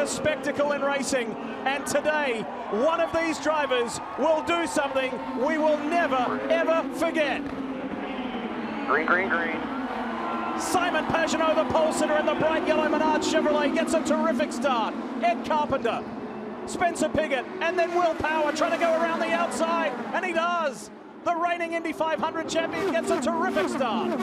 greatest spectacle in racing. And today, one of these drivers will do something we will never, ever forget. Green, green, green. Simon Pagenaud, the pole sitter in the bright yellow Menard Chevrolet, gets a terrific start. Ed Carpenter, Spencer Piggott, and then Will Power trying to go around the outside, and he does. The reigning Indy 500 champion gets a terrific start.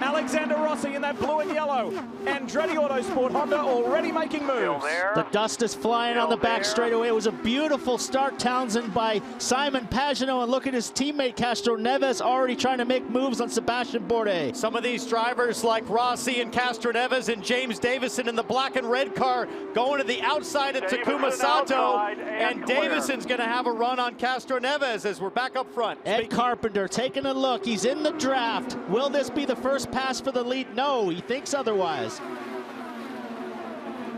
Alexander Rossi in that blue and yellow. Andretti Autosport Honda already making moves. The dust is flying on the back straightaway. It was a beautiful start, Townsend, by Simon Pagenaud. And look at his teammate Castro Neves already trying to make moves on Sebastian Bourdais. Some of these drivers like Rossi and Castro Neves and James Davison in the black and red car going to the outside of Takuma Sato. And Davison's going to have a run on Castro Neves as we're back up front. Ed Carpenter taking a look. He's in the draft. Will this be the first pass for the lead? No, he thinks otherwise.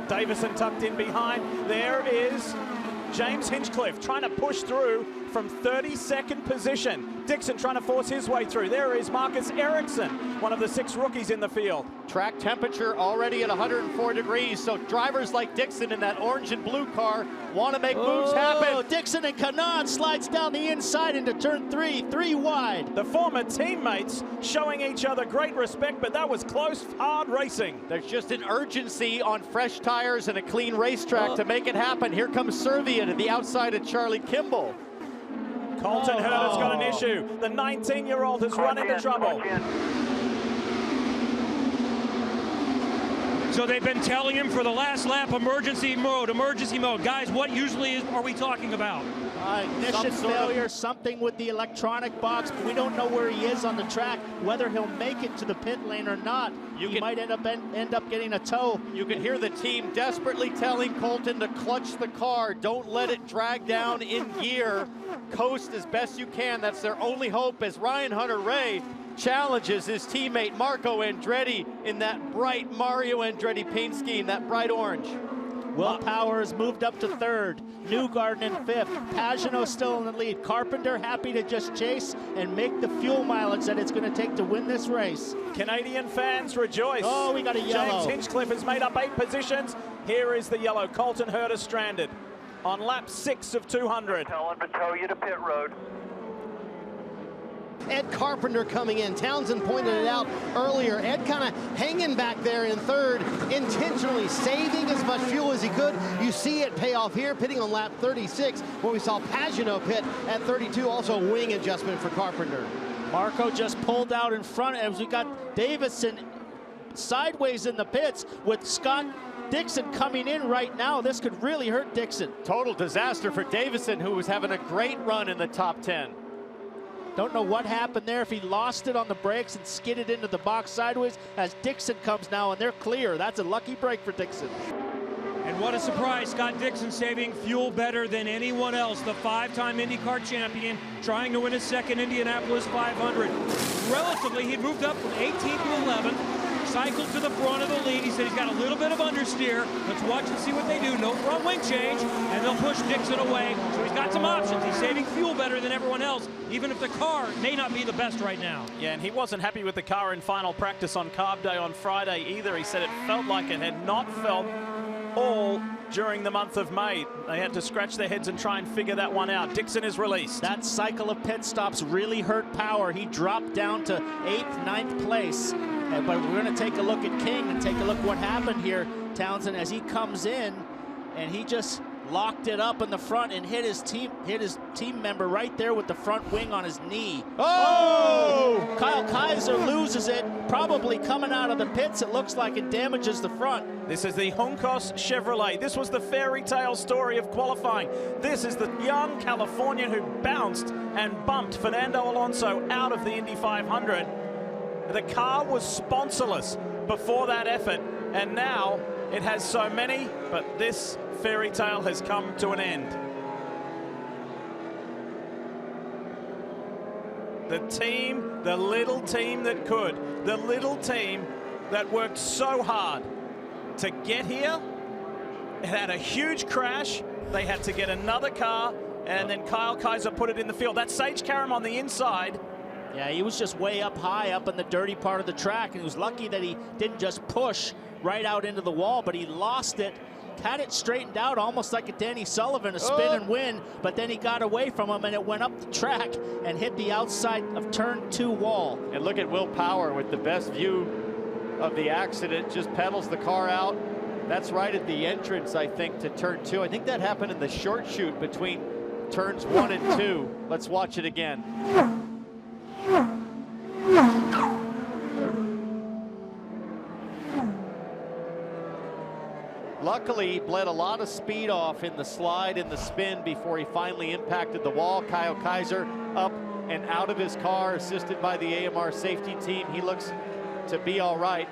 Davison tucked in behind. There is James Hinchcliffe trying to push through from 32nd position. Dixon trying to force his way through. There is Marcus Ericsson, one of the 6 rookies in the field. Track temperature already at 104 degrees, so drivers like Dixon in that orange and blue car want to make moves happen. Dixon and Canaan slides down the inside into turn 3 wide. The former teammates showing each other great respect, but that was close, hard racing. There's just an urgency on fresh tires and a clean racetrack to make it happen. Here comes Servia to the outside of Charlie Kimball. Colton Herta's got an issue. The 19-year-old has run into trouble. So they've been telling him for the last lap, emergency mode, emergency mode. Guys, what usually are we talking about? Ignition failure, something with the electronic box. We don't know where he is on the track, whether he'll make it to the pit lane or not. He might end up getting a tow. You can hear the team desperately telling Colton to clutch the car. Don't let it drag down in gear. Coast as best you can. That's their only hope as Ryan Hunter-Reay challenges his teammate Marco Andretti in that bright Mario Andretti paint scheme, that bright orange. Will Power has moved up to 3rd. Newgarden in 5th. Pagenaud still in the lead. Carpenter happy to just chase and make the fuel mileage that it's going to take to win this race. Canadian fans rejoice. Oh, we got a yellow. James Hinchcliffe has made up 8 positions. Here is the yellow. Colton Herta stranded on lap 6 of 200. Tell him to tow you to pit road. Ed Carpenter coming in. Townsend pointed it out earlier. Ed kind of hanging back there in 3rd, intentionally saving as much fuel as he could. You see it pay off here, pitting on lap 36, where we saw Pagenaud pit at 32. Also a wing adjustment for Carpenter. Marco just pulled out in front as we got Davison sideways in the pits with Scott Dixon coming in right now. This could really hurt Dixon. Total disaster for Davison, who was having a great run in the top 10. Don't know what happened there, if he lost it on the brakes and skidded into the box sideways as Dixon comes now, and they're clear. That's a lucky break for Dixon. And what a surprise, Scott Dixon saving fuel better than anyone else. The 5-time IndyCar champion trying to win his 2nd Indianapolis 500. Relatively, he moved up from 18th to 11th. Cycled to the front of the lead. He said he's got a little bit of understeer. Let's watch and see what they do. No front wing change, and they'll push Dixon away. So he's got some options. He's saving fuel better than everyone else, even if the car may not be the best right now. Yeah, and he wasn't happy with the car in final practice on Carb Day on Friday either. He said it felt like it had not felt all during the month of May. They had to scratch their heads and try and figure that one out. Dixon is released. That cycle of pit stops really hurt Power. He dropped down to 8th, 9th place. But we're going to take a look at King and take a look what happened here, Townsend, as he comes in and he just locked it up in the front and hit his team member right there with the front wing on his knee. Oh! Kyle Kaiser loses it, probably coming out of the pits. It looks like it damages the front. This is the Juncos Chevrolet. This was the fairy tale story of qualifying. This is the young Californian who bounced and bumped Fernando Alonso out of the Indy 500. The car was sponsorless before that effort, and now it has so many, but this fairy tale has come to an end. The team, the little team that could, the little team that worked so hard to get here, it had a huge crash. They had to get another car, and then Kyle Kaiser put it in the field. That's Sage Karam on the inside. Yeah, he was just way up high, up in the dirty part of the track, and he was lucky that he didn't just push right out into the wall, but he lost it. Had it straightened out almost like a Danny Sullivan, a spin and win, but then he got away from him and it went up the track and hit the outside of turn 2 wall. And look at Will Power with the best view of the accident, just pedals the car out. That's right at the entrance, I think, to turn 2. I think that happened in the short shoot between turns 1 and 2. Let's watch it again. Luckily, he bled a lot of speed off in the slide and the spin before he finally impacted the wall. Kyle Kaiser up and out of his car, assisted by the AMR safety team. He looks to be all right.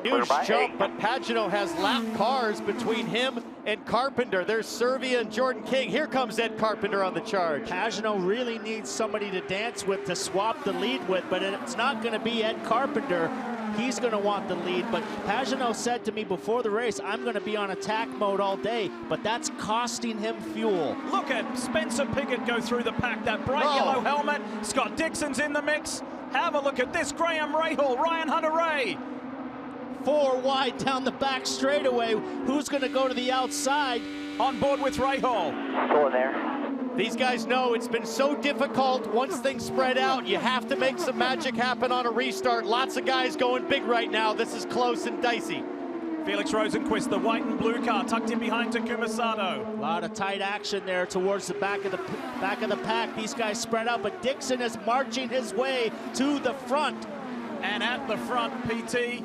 Huge jump, but Pagenaud has lap cars between him and Carpenter. There's Servia and Jordan King. Here comes Ed Carpenter on the charge. Pagenaud really needs somebody to dance with, to swap the lead with, but it's not going to be Ed Carpenter. He's going to want the lead, but Pagenaud said to me before the race, I'm going to be on attack mode all day, but that's costing him fuel. Look at Spencer Piggott go through the pack, that bright yellow helmet. Scott Dixon's in the mix. Have a look at this, Graham Rahal, Ryan Hunter-Reay. 4 wide down the back straightaway. Who's going to go to the outside? On board with Rahal. Still there. These guys know it's been so difficult. Once things spread out, you have to make some magic happen on a restart. Lots of guys going big right now. This is close and dicey. Felix Rosenquist, the white and blue car, tucked in behind Takuma Sato. A lot of tight action there towards the back of the pack. These guys spread out, but Dixon is marching his way to the front. And at the front, PT,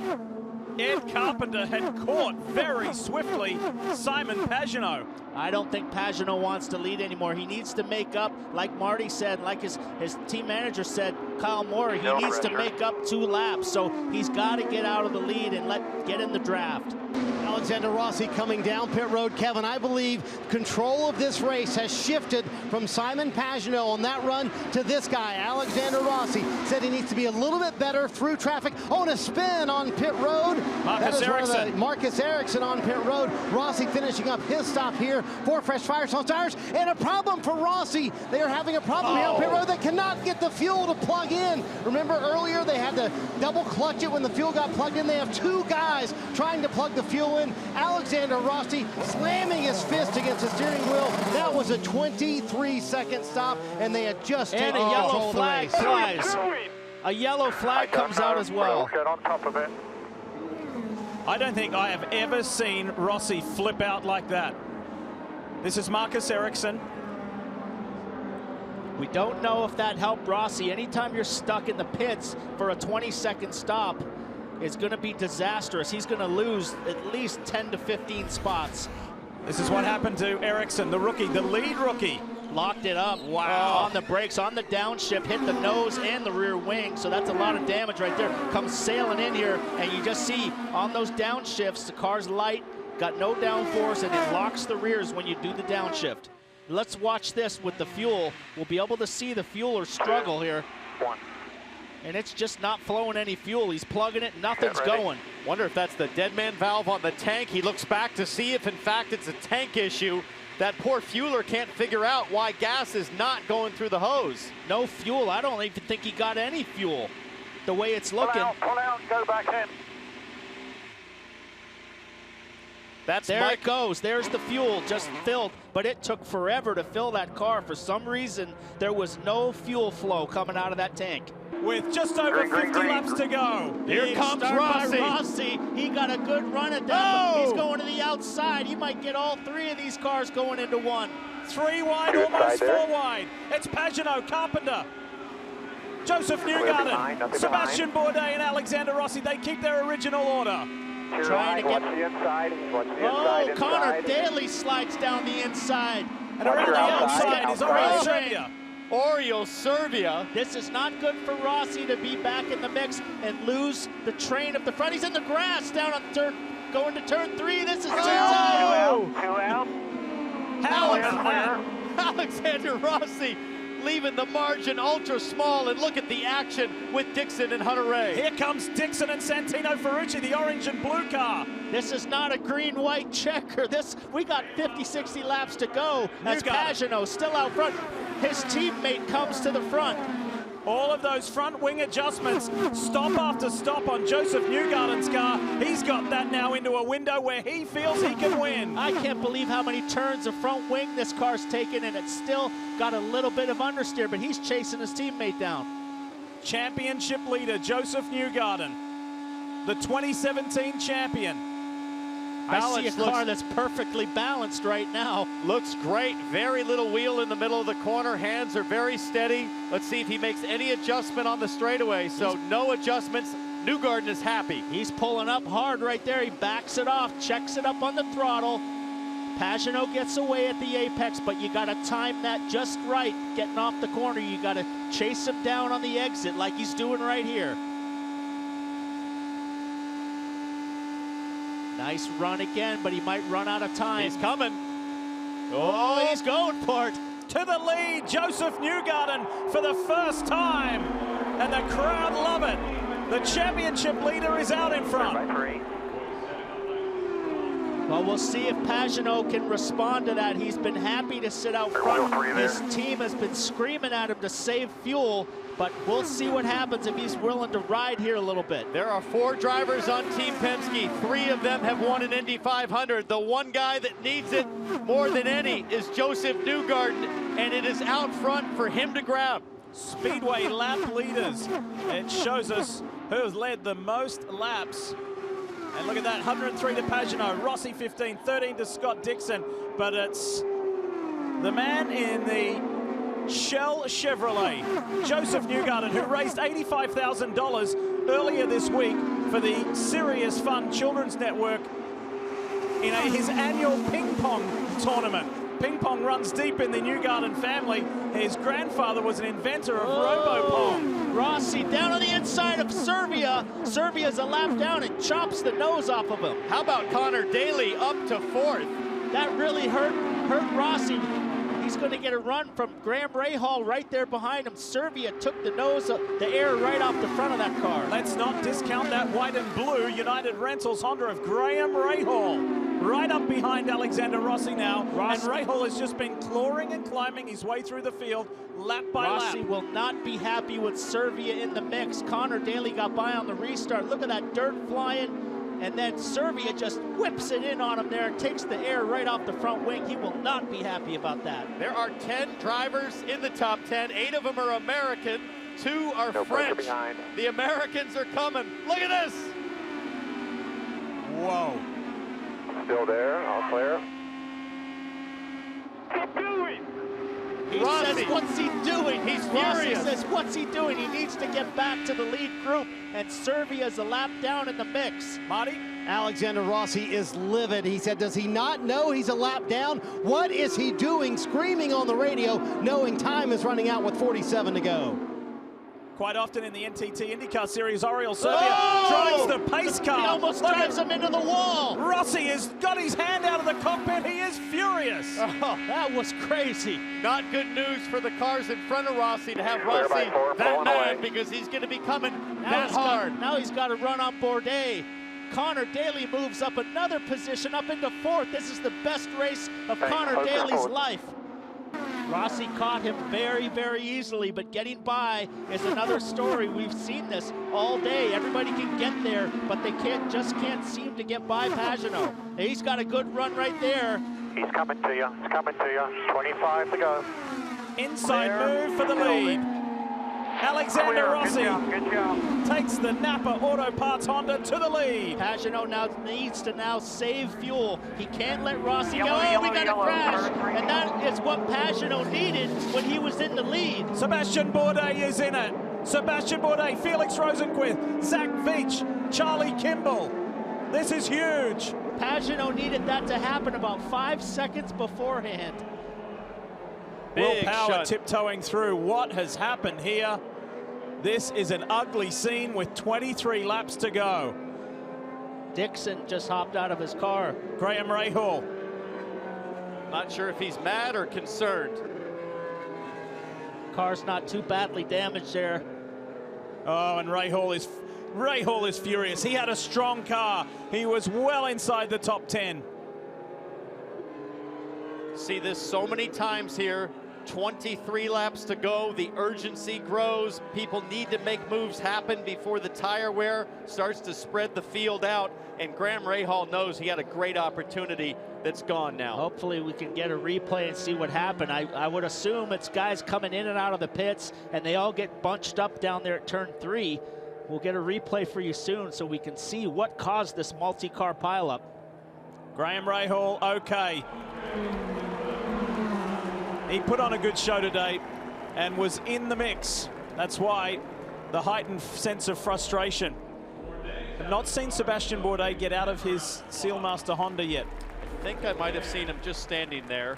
Ed Carpenter had caught very swiftly Simon Pagenaud. I don't think Pagenaud wants to lead anymore. He needs to make up, like Marty said, like his team manager said, Kyle Moore, he needs to make up 2 laps. So he's got to get out of the lead and get in the draft. Alexander Rossi coming down pit road. Kevin, I believe control of this race has shifted from Simon Pagenaud on that run to this guy, Alexander Rossi. Said he needs to be a little bit better through traffic. Oh, and a spin on pit road. Marcus Ericsson. Marcus Ericsson on pit road. Rossi finishing up his stop here for Fresh Firestone tires. And a problem for Rossi. They are having a problem here on pit road. They cannot get the fuel to plug in. Remember earlier they had to double clutch it when the fuel got plugged in. They have 2 guys trying to plug the fuel in. Alexander Rossi slamming his fist against the steering wheel. That was a 23-second stop, and they had just taken a yellow control flag of the race. flies. A yellow flag comes out as well. Get on top of it. I don't think I have ever seen Rossi flip out like that. This is Marcus Ericsson. We don't know if that helped Rossi. Anytime you're stuck in the pits for a 20-second stop, it's going to be disastrous. He's going to lose at least 10 to 15 spots. This is what happened to Ericsson, the rookie, the lead rookie. Locked it up. Wow. On the brakes, on the downshift, hit the nose and the rear wing. So that's a lot of damage right there. Comes sailing in here, and you just see on those downshifts, the car's light, got no downforce, and it locks the rears when you do the downshift. Let's watch this with the fuel. We'll be able to see the fueler struggle here. 1. And it's just not flowing any fuel. He's plugging it, nothing's going. Wonder if that's the dead man valve on the tank. He looks back to see if in fact it's a tank issue. That poor fueler can't figure out why gas is not going through the hose. No fuel. I don't even think he got any fuel the way it's looking. Pull out, go back in. There it goes. There's the fuel just filled, but it took forever to fill that car. For some reason, there was no fuel flow coming out of that tank. With just over 50 laps to go. Here comes Rossi. Rossi. He got a good run at that, but he's going to the outside. He might get all 3 of these cars going into one. 3 wide, almost 4 wide. It's Pagenaud, Carpenter, Joseph Newgarden, Sebastian Bourdais, and Alexander Rossi. They keep their original order. Trying to get... Watch the inside. Watch the Oh, inside. Connor Daly slides down the inside. And around the outside is Oriol Servia. Oriol Servia. This is not good for Rossi to be back in the mix and lose the train of the front. He's in the grass down on turn, going to turn 3. This is too tight. 2 out. How is that? Alexander Rossi leaving the margin ultra small, and look at the action with Dixon and Hunter-Reay. Here comes Dixon and Santino Ferrucci, the orange and blue car. This is not a green-white checker. We got 50, 60 laps to go. That's Pagenaud still out front. His teammate comes to the front. All of those front wing adjustments, stop after stop on Joseph Newgarden's car. He's got that now into a window where he feels he can win. I can't believe how many turns of front wing this car's taken, and it's still got a little bit of understeer, but he's chasing his teammate down. Championship leader Joseph Newgarden, the 2017 champion. I see a car that's perfectly balanced right now. Looks great. Very little wheel in the middle of the corner. Hands are very steady. Let's see if he makes any adjustment on the straightaway. So no adjustments. Newgarden is happy. He's pulling up hard right there. He backs it off, checks it up on the throttle. Pagenaud gets away at the apex, but you got to time that just right. Getting off the corner, you got to chase him down on the exit like he's doing right here. Nice run again, but he might run out of time. He's coming. Oh, he's going for it. To the lead, Joseph Newgarden for the first time. And the crowd love it. The championship leader is out in front. Well, we'll see if Pagenaud can respond to that. He's been happy to sit out front. His team has been screaming at him to save fuel, but we'll see what happens if he's willing to ride here a little bit. There are 4 drivers on Team Penske. 3 of them have won an Indy 500. The one guy that needs it more than any is Joseph Newgarden, and it is out front for him to grab. Speedway lap leaders. It shows us who has led the most laps. And look at that, 103 to Pagenaud, Rossi 15, 13 to Scott Dixon. But it's the man in the Shell Chevrolet, Joseph Newgarden, who raised $85,000 earlier this week for the Serious Fun Children's Network in his annual ping pong tournament. Ping pong runs deep in the Newgarden family. His grandfather was an inventor of Robo-Pong. Rossi down on the inside of Servia. Servia's a lap down and chops the nose off of him. How about Connor Daly up to 4th? That really hurt Rossi. He's going to get a run from Graham Rahal right there behind him. Servia took the nose, the air right off the front of that car. Let's not discount that white and blue United Rentals Honda of Graham Rahal. Right up behind Alexander Rossi now. And Rahal has just been clawing and climbing his way through the field, lap by lap. Rossi will not be happy with Servia in the mix. Connor Daly got by on the restart. Look at that dirt flying. And then Servia just whips it in on him there and takes the air right off the front wing. He will not be happy about that. There are 10 drivers in the top 10. 8 of them are American. 2 are French. The Americans are coming. Look at this. Whoa. Still there, all clear. Keep doing. He Rossi says, what's he doing? He's Rossi furious. says, what's he doing? He needs to get back to the lead group, and Servia's a lap down in the mix. Marty? Alexander Rossi is livid. He said, does he not know he's a lap down? What is he doing? Screaming on the radio, knowing time is running out with 47 to go. Quite often in the NTT IndyCar Series, Oriol Servia drives the pace car. He almost drives him into the wall. Rossi has got his hand out of the cockpit. He is furious. Oh, that was crazy. Not good news for the cars in front of Rossi to have Rossi that mad, because he's going to be coming that hard. Now he's got to run on Bourdais. Connor Daly moves up another position, up into 4th. This is the best race of Connor Daly's life. Rossi caught him very, very easily, but getting by is another story. We've seen this all day. Everybody can get there, but they just can't seem to get by Pagenaud. He's got a good run right there. He's coming to you. He's coming to you. 25 to go. Inside move for the lead. Alexander Rossi Good job. takes the Napa Auto Parts Honda to the lead. Pagenaud now needs to save fuel. He can't let Rossi go. Oh, we got a crash. And that is what Pagenaud needed when he was in the lead. Sebastian Bourdais is in it. Sebastian Bourdais, Felix Rosenquist, Zach Veach, Charlie Kimball. This is huge. Pagenaud needed that to happen about 5 seconds beforehand. Will Power tiptoeing through. What has happened here? This is an ugly scene with 23 laps to go. Dixon just hopped out of his car. Graham Rahal. Not sure if he's mad or concerned. Car's not too badly damaged there. Oh, and Rahal is furious. He had a strong car. He was well inside the top 10. See this so many times here. 23 laps to go. The urgency grows. People need to make moves happen before the tire wear starts to spread the field out. And Graham Rahal knows he had a great opportunity that's gone now. Hopefully we can get a replay and see what happened. I would assume it's guys coming in and out of the pits, and they all get bunched up down there at turn 3. We'll get a replay for you soon so we can see what caused this multi-car pileup. Graham Rahal, okay. He put on a good show today and was in the mix. That's why the heightened sense of frustration. I've not seen Sebastian Bourdais get out of his Sealmaster Honda yet. I think I might have seen him just standing there.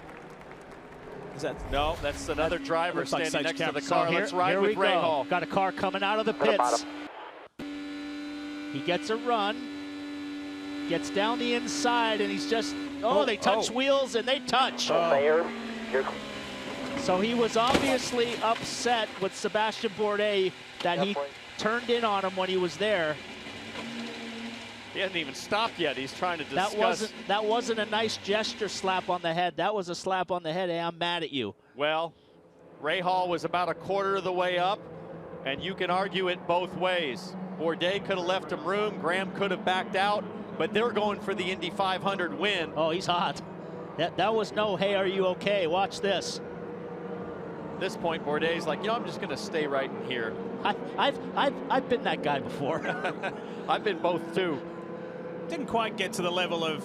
Is that? No, that's another driver like standing next to the So car. here, Let's ride here with we go. Rahal. Got a car coming out of the pits. He gets a run, gets down the inside, and he's just, they touch wheels and they touch. So he was obviously upset with Sebastian Bourdais that he turned in on him when he was there. He hasn't even stopped yet. He's trying to discuss. That wasn't a nice gesture slap on the head. That was a slap on the head. Hey, I'm mad at you. Well, Rahal was about a quarter of the way up, and you can argue it both ways. Bourdais could have left him room. Graham could have backed out, but they're going for the Indy 500 win. Oh, he's hot. That was no, hey, are you okay? Watch this. At this point, Bourdais like, I'm just going to stay right in here. I've been that guy before. I've been both too. Didn't quite get to the level of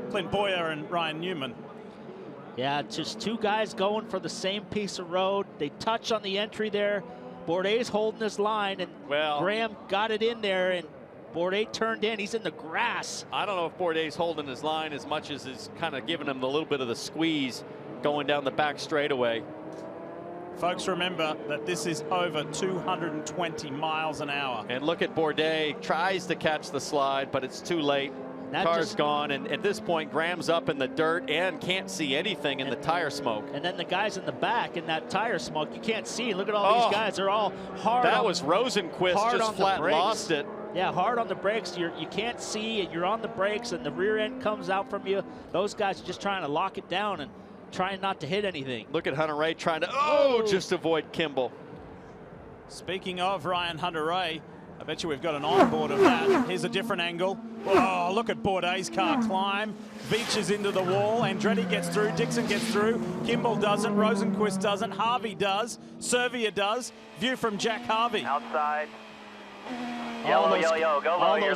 Clint Boyer and Ryan Newman. Yeah, just two guys going for the same piece of road. They touch on the entry there. Bourdais holding his line, and Graham got it in there, and Bourdais turned in. He's in the grass. I don't know if Bourdais holding his line as much as is kind of giving him a little bit of the squeeze going down the back straightaway. Folks, remember that this is over 220 miles an hour. And look at Bourdais, tries to catch the slide, but it's too late. Car's gone, and at this point, Graham's up in the dirt and can't see anything in the tire smoke. And then the guys in the back in that tire smoke, you can't see. Look at all these guys. They're all hard. That was Rosenquist just flat lost it. Yeah, hard on the brakes. You can't see, and you're on the brakes, and the rear end comes out from you. Those guys are just trying to lock it down and trying not to hit anything. Look at Hunter-Reay trying to, just avoid Kimball. Speaking of Ryan Hunter-Reay, I bet you we've got an onboard of that. Here's a different angle. Oh, look at Bourdais' car climb. Beaches into the wall. Andretti gets through. Dixon gets through. Kimball doesn't. Rosenquist doesn't. Harvey does. Servia does. View from Jack Harvey. Outside. Yellow. Go low here.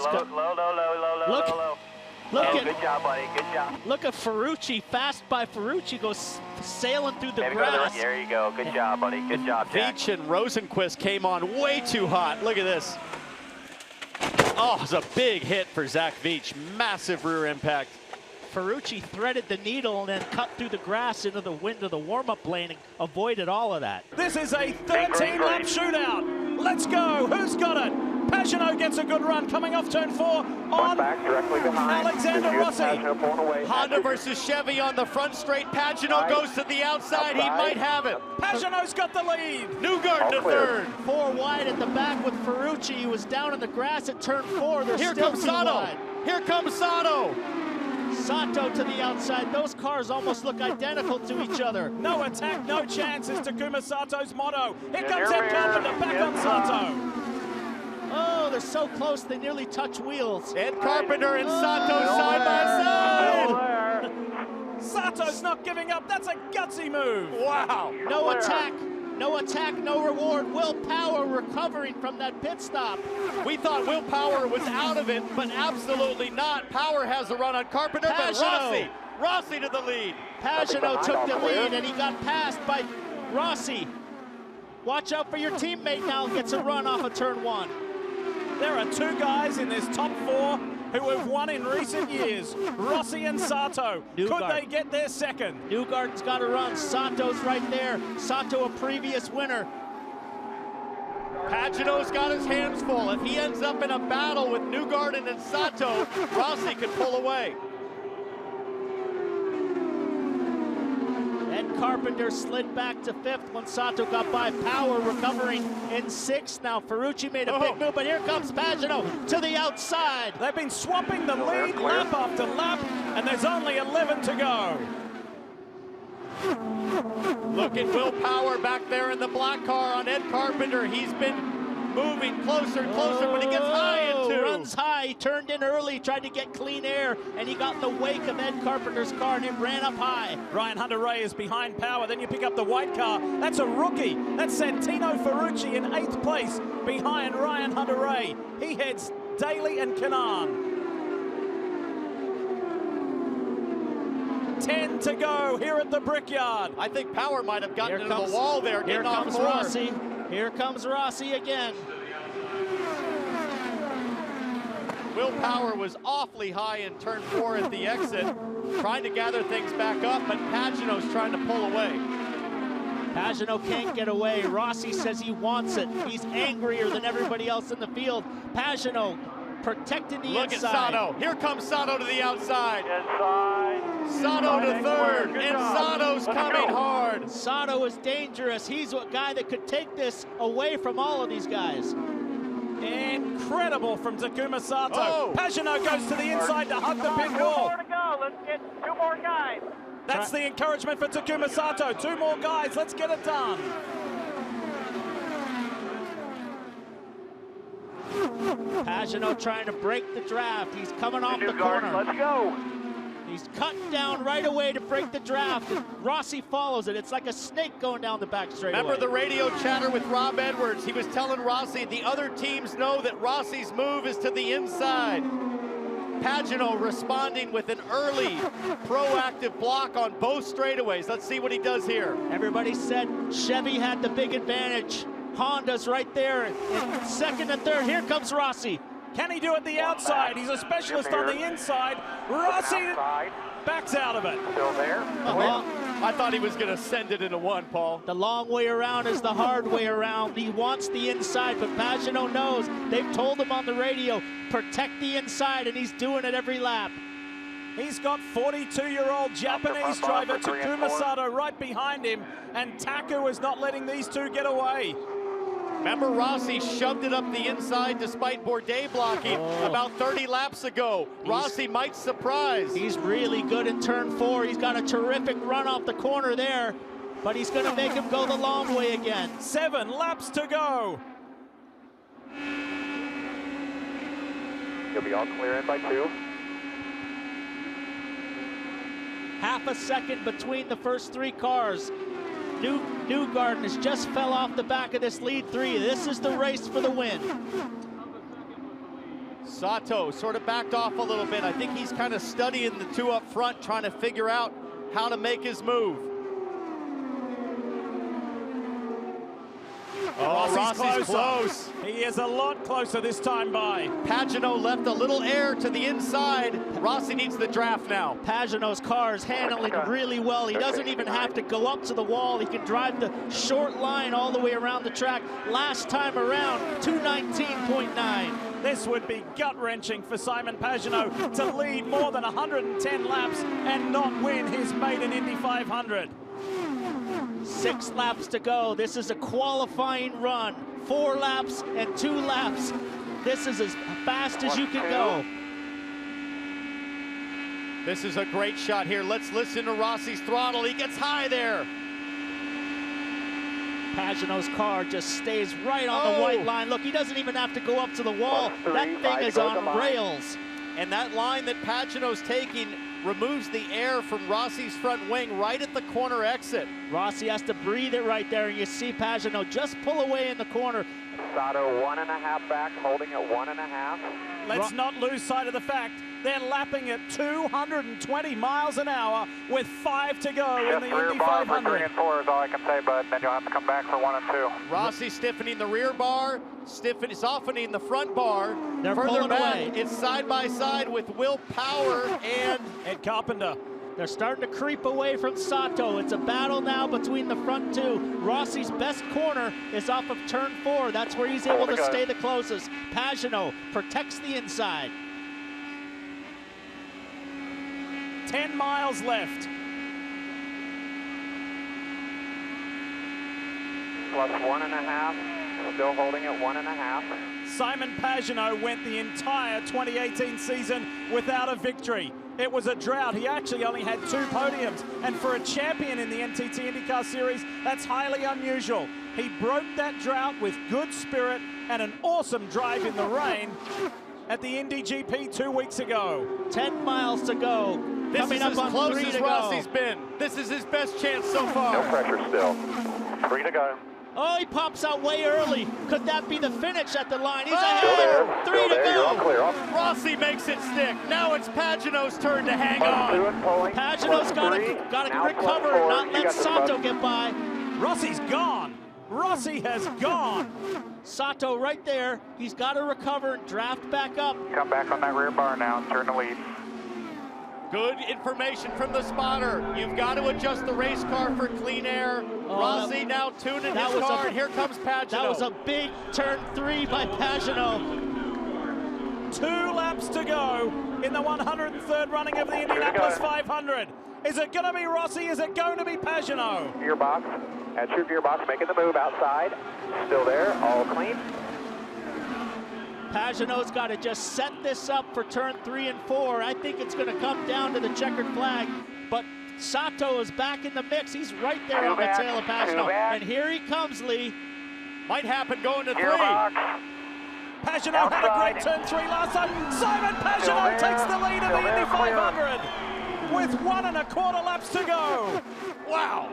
Low. Good job, buddy. Good job. Look at Ferrucci. Fast by Ferrucci goes sailing through the grass. There you go. Good job, buddy. Good job, Jack. Veach and Rosenquist came on way too hot. Look at this. Oh, it's a big hit for Zach Veach. Massive rear impact. Ferrucci threaded the needle and then cut through the grass into the wind of the warm-up lane and avoided all of that. This is a 13-lap shootout. Let's go. Who's got it? Pagenaud gets a good run coming off turn 4 on Alexander Rossi. Honda versus Chevy on the front straight. Pagenaud goes to the outside. He might have it. Pagenaud's got the lead. Newgarden to third. 4 wide at the back with Ferrucci. He was down in the grass at turn 4. They're Here still comes too Sato. wide. Here comes Sato. Sato to the outside. Those cars almost look identical to each other. No attack, no chance is Takuma Sato's motto. Here comes Ed Carpenter back on Sato. Oh, they're so close, they nearly touch wheels. Ed Carpenter and Sato side by side. Sato's not giving up. That's a gutsy move. Wow. No attack, no reward. Will Power recovering from that pit stop. We thought Will Power was out of it, but absolutely not. Power has a run on Carpenter, but Rossi to the lead. Pagenaud took the lead, and he got passed by Rossi. Watch out for your teammate now, gets a run off of turn 1. There are 2 guys in this top 4 who have won in recent years, Rossi and Sato. Could they get their second? Newgarden's got a run. Sato's right there. Sato, a previous winner. Pagenaud's got his hands full. If he ends up in a battle with Newgarden and Sato, Rossi could pull away. Ed Carpenter slid back to 5th when Sato got by. Power recovering in 6th. Now Ferrucci made a big move, but here comes Pagenaud to the outside. They've been swapping the lead lap after lap, and there's only 11 to go. Look at Will Power back there in the black car on Ed Carpenter. He's been moving closer and closer when he gets high in two. Runs high, he turned in early, tried to get clean air, and he got in the wake of Ed Carpenter's car and it ran up high. Ryan Hunter-Reay is behind Power. Then you pick up the white car. That's a rookie. That's Santino Ferrucci in 8th place behind Ryan Hunter-Reay. He heads Daly and Canaan. 10 to go here at the Brickyard. I think Power might have gotten into the wall there. Here comes Rossi. Here comes Rossi again. Will Power was awfully high in turn 4 at the exit, trying to gather things back up, but Pagenaud's trying to pull away. Pagenaud can't get away. Rossi says he wants it. He's angrier than everybody else in the field. Pagenaud protecting the inside. Look at Sato. Here comes Sato to the outside. Inside. Sato to third, and Sato's coming hard. Sato is dangerous. He's a guy that could take this away from all of these guys. Incredible from Takuma Sato. Oh. Pagenaud goes to the inside to hug the pit wall. 2 more to go. Let's get 2 more guys. That's the encouragement for Takuma Sato. 2 more guys. Let's get it done. Pagenaud trying to break the draft. He's coming off the Newgarden, corner. let's go. He's cutting down right away to break the draft. And Rossi follows it. It's like a snake going down the back straightaway. Remember the radio chatter with Rob Edwards? He was telling Rossi the other teams know that Rossi's move is to the inside. Pagenaud responding with an early proactive block on both straightaways. Let's see what he does here. Everybody said Chevy had the big advantage. Honda's right there in 2nd and 3rd. Here comes Rossi. Can he do it the outside? He's a specialist on the inside. Rossi backs out of it. Still there. I thought he was going to send it into 1, Paul. The long way around is the hard way around. He wants the inside, but Pagenaud knows. They've told him on the radio, protect the inside, and he's doing it every lap. He's got 42-year-old Japanese driver Takuma Sato right behind him, and Taku is not letting these two get away. Remember, Rossi shoved it up the inside despite Bourdais blocking about 30 laps ago. Rossi might surprise. He's really good in turn 4. He's got a terrific run off the corner there, but he's going to make him go the long way again. 7 laps to go. You'll be all clear in by 2. Half a second between the first 3 cars. Newgarden has just fell off the back of this lead 3. This is the race for the win. Sato sort of backed off a little bit. I think he's kind of studying the 2 up front, trying to figure out how to make his move. Rossi's close. He is a lot closer this time by. Pagenaud left a little air to the inside. Rossi needs the draft now. Pagenaud's car is handling really well. He doesn't even have to go up to the wall. He can drive the short line all the way around the track. Last time around, 219.9. This would be gut-wrenching for Simon Pagenaud to lead more than 110 laps and not win his maiden Indy 500. 6 laps to go. This is a qualifying run. 4 laps and 2 laps. This is as fast as you can go. This is a great shot here. Let's listen to Rossi's throttle. He gets high there. Pagenaud's car just stays right on the white line. Look, he doesn't even have to go up to the wall. That thing is on rails. And that line that Pagenaud's taking removes the air from Rossi's front wing right at the corner exit. Rossi has to breathe it right there, and you see Pagenaud just pull away in the corner. Sato 1.5 back, holding at 1.5. Let's not lose sight of the fact they're lapping at 220 miles an hour with 5 to go in the Indy 500. 3 and 4 is all I can say, bud. Then you'll have to come back for 1 and 2. Rossi stiffening the rear bar, softening the front bar. They're further pulling back, away. it's side by side with Will Power and Ed Carpenter. They're starting to creep away from Sato. It's a battle now between the front 2. Rossi's best corner is off of turn 4. That's where he's able to stay the closest. Pagenaud protects the inside. 10 miles left. Plus 1.5. Still holding at 1.5. Simon Pagenaud went the entire 2018 season without a victory. It was a drought. He actually only had 2 podiums. And for a champion in the NTT IndyCar Series, that's highly unusual. He broke that drought with good spirit and an awesome drive in the rain at the Indy GP 2 weeks ago. 10 miles to go. This Coming is up as on close 3 as to Rossi's go. been. This is his best chance so far. No pressure still. 3 to go. Oh, he pops out way early. Could that be the finish at the line? He's Still ahead. there. 3 Still to there. You're all go. clear. Off. Rossi makes it stick. Now it's Pagenaud's turn to hang Two on. and pulling. Pagenaud's got to Now recover +4. and not You let got the Sato spot. get by. Rossi's gone. Rossi has gone. Sato right there. He's got to recover and draft back up. Come back on that rear bar now and turn the lead. Good information from the spotter. You've got to adjust the race car for clean air. Rossi now tuning that his was car, a- and here comes Pagenaud. That was a big turn 3 by Pagenaud. 2 laps to go in the 103rd running of the Indianapolis 500. Is it going to be Rossi? Is it going to be Pagenaud? Gearbox. That's your gearbox making the move outside. Still there. All clean. Pagenaud's got to just set this up for turn 3 and 4. I think it's going to come down to the checkered flag, but Sato is back in the mix. He's right there Too on the bad. tail of Too Pagenaud. bad. And here he comes, Lee. Might happen going to 3. Gearbox. Pagenaud had a great Outside. turn 3 last time. Simon Pagenaud Still takes the there. lead of Still the there. Indy 500 with 1 1/4 laps to go. Wow.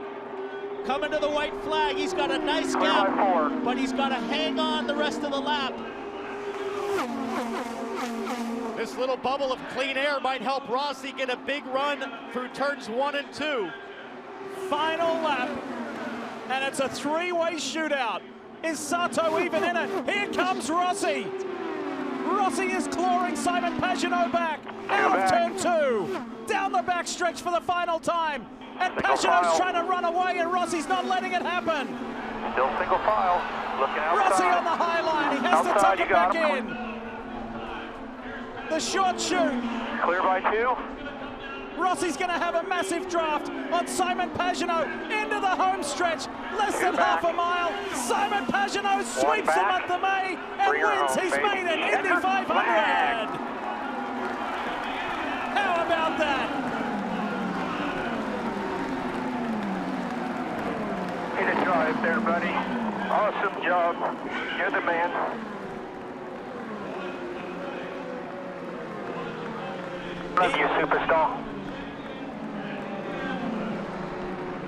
Coming to the white flag. He's got a nice Clear by gap, 4. but he's got to hang on the rest of the lap. This little bubble of clean air might help Rossi get a big run through turns 1 and 2. Final lap, and it's a 3-way shootout. Is Sato even in it? Here comes Rossi. Rossi is clawing Simon Pagenaud back out of turn 2. Down the backstretch for the final time. And Single Pagenaud's file. trying to run away, and Rossi's not letting it happen. Still single file. Looking outside. Rossi on the high line. He has Outside, to tuck you it got back him. in. The short shoot. Clear by 2. Rossi's going to have a massive draft on Simon Pagenaud into the home stretch. Less than half a mile. Simon Pagenaud sweeps the back. month of May and Bring her wins home, his baby. maiden Indy Checkered 500. flag. How about that? Get a drive there, buddy. Awesome job. You're the man. Love you, superstar.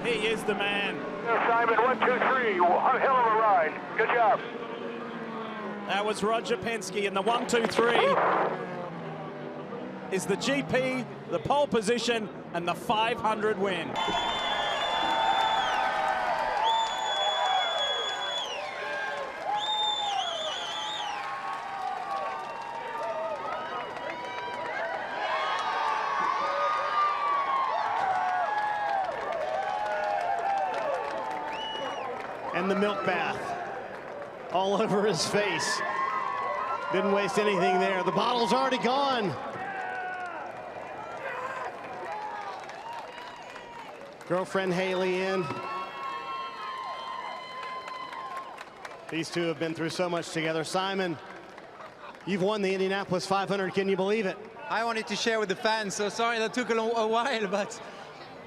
He is the man. Simon, 1, 2, 3. One hell of a ride. Good job. That was Roger Penske, and the 1, 2, 3 is the GP, the pole position, and the 500 win. And the milk bath all over his face. Didn't waste anything there. The bottle's already gone. Girlfriend Haley in. These two have been through so much together. Simon, you've won the Indianapolis 500. Can you believe it? I wanted to share with the fans, so sorry that took a while, but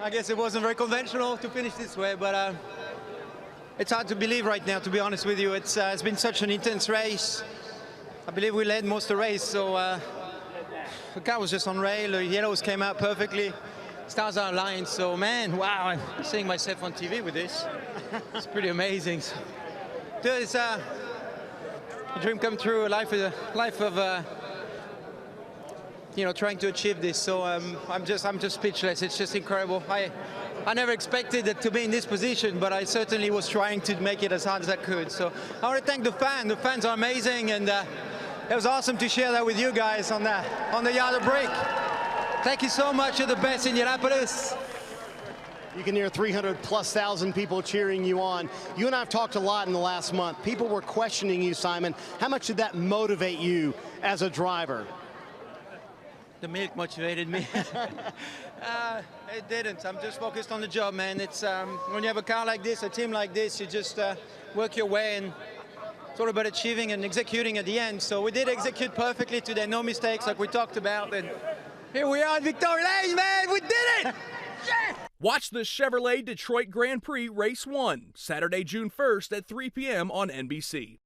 I guess it wasn't very conventional to finish this way, but it's hard to believe right now, to be honest with you. It's been such an intense race. I believe we led most of the race, so the car was just on rail, the yellows came out perfectly, stars are aligned, so man, wow, I'm seeing myself on TV with this. It's pretty amazing. So, dude, it's a dream come true, a life of you know, trying to achieve this. So I'm just speechless. It's just incredible. I never expected it to be in this position, but I certainly was trying to make it as hard as I could. So I want to thank the fans. The fans are amazing, and it was awesome to share that with you guys on the yard break. Thank you so much. You're the best, Indianapolis. You can hear 300,000+ people cheering you on. You and I have talked a lot in the last month. People were questioning you, Simon. How much did that motivate you as a driver? The milk motivated me. It didn't. I'm just focused on the job, man. It's when you have a car like this, a team like this, you just work your way, and it's all about achieving and executing at the end. So we did execute perfectly today, no mistakes like we talked about, and Here we are at Victory Lane, man. We did it! Yeah! Watch the Chevrolet Detroit Grand Prix Race 1, Saturday, June 1st at 3 p.m. on NBC.